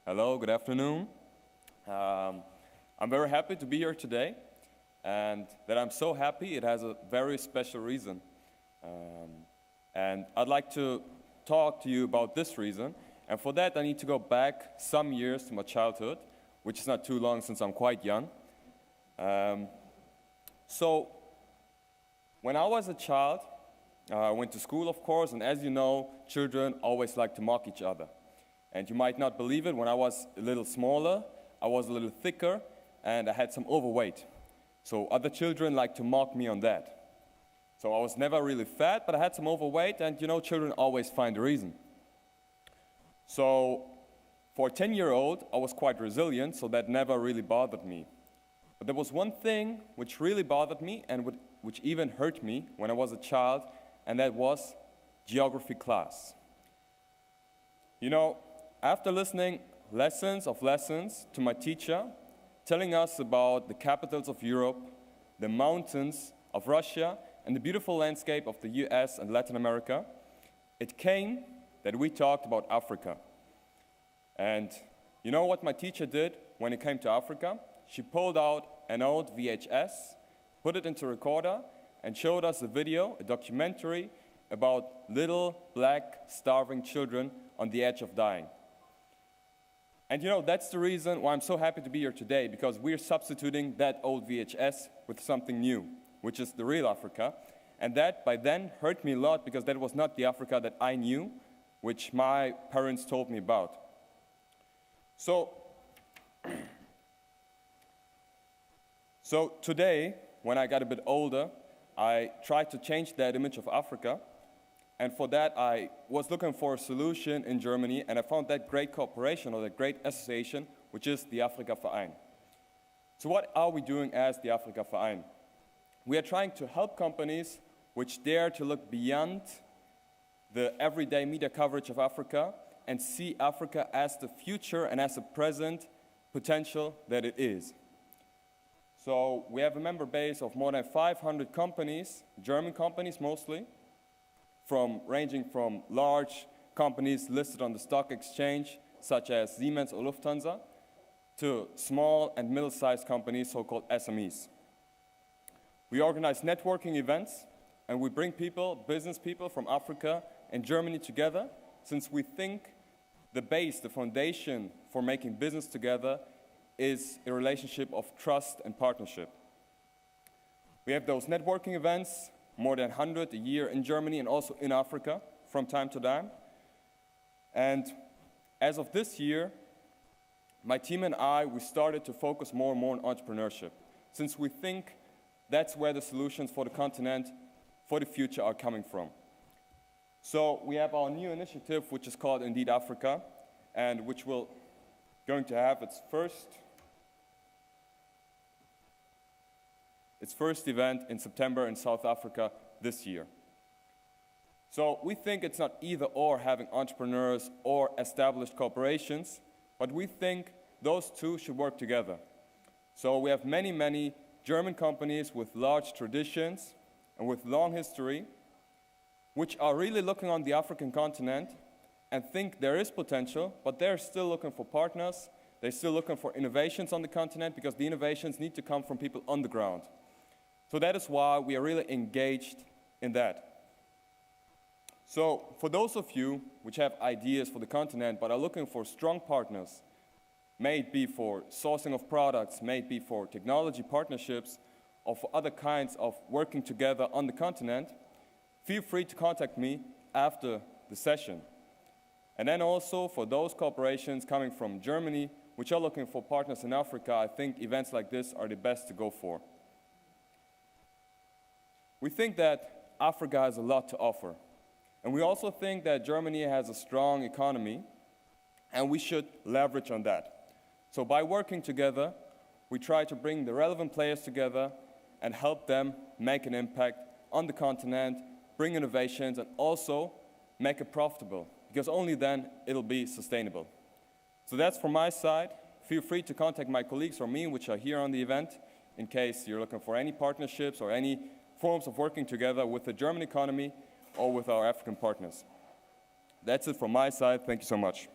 Hello, good afternoon. I'm very happy to be here today, and that I'm so happy, it has a very special reason. And I'd like to talk to you about this reason, and for that I need to go back some years to my childhood, which is not too long since I'm quite young. So, when I was a child, I went to school, of course, and as you know, children always like to mock each other. And you might not believe it, when I was a little smaller, I was a little thicker, and I had some overweight. So other children like to mock me on that. So I was never really fat, but I had some overweight, and you know, children always find a reason. So for a 10-year-old, I was quite resilient, so that never really bothered me. But there was one thing which really bothered me, and which even hurt me when I was a child, and that was geography class. You know, after listening lessons to my teacher, telling us about the capitals of Europe, the mountains of Russia, and the beautiful landscape of the US and Latin America, it came that we talked about Africa. And you know what my teacher did when it came to Africa? She pulled out an old VHS, put it into a recorder, and showed us a video, a documentary, about little black starving children on the edge of dying. And you know, that's the reason why I'm so happy to be here today, because we're substituting that old VHS with something new, which is the real Africa. And that by then hurt me a lot, because that was not the Africa that I knew, which my parents told me about. So today, when I got a bit older, I tried to change that image of Africa. And for that, I was looking for a solution in Germany, and I found that great cooperation, or that great association, which is the Africa-Verein. So what are we doing as the Africa-Verein? We are trying to help companies which dare to look beyond the everyday media coverage of Africa and see Africa as the future and as the present potential that it is. So we have a member base of more than 500 companies, German companies mostly, ranging from large companies listed on the stock exchange, such as Siemens or Lufthansa, to small and middle-sized companies, so-called SMEs. We organize networking events, and we bring people, business people from Africa and Germany together, since we think the base, the foundation for making business together is a relationship of trust and partnership. We have those networking events, more than 100 a year in Germany and also in Africa from time to time. And as of this year, my team and I, we started to focus more and more on entrepreneurship, since we think that's where the solutions for the continent, for the future, are coming from. So we have our new initiative, which is called Indeed Africa, and which will going to have its first event in September in South Africa this year. So we think it's not either or, having entrepreneurs or established corporations, but we think those two should work together. So we have many, many German companies with large traditions and with long history, which are really looking on the African continent and think there is potential, but they're still looking for partners. They're still looking for innovations on the continent, because the innovations need to come from people on the ground. So that is why we are really engaged in that. So for those of you which have ideas for the continent but are looking for strong partners, may it be for sourcing of products, may it be for technology partnerships, or for other kinds of working together on the continent, feel free to contact me after the session. And then also for those corporations coming from Germany which are looking for partners in Africa, I think events like this are the best to go for. We think that Africa has a lot to offer. And we also think that Germany has a strong economy, and we should leverage on that. So by working together, we try to bring the relevant players together and help them make an impact on the continent, bring innovations, and also make it profitable, because only then it'll be sustainable. So that's from my side. Feel free to contact my colleagues or me, which are here on the event, in case you're looking for any partnerships or any forms of working together with the German economy or with our African partners. That's it from my side. Thank you so much.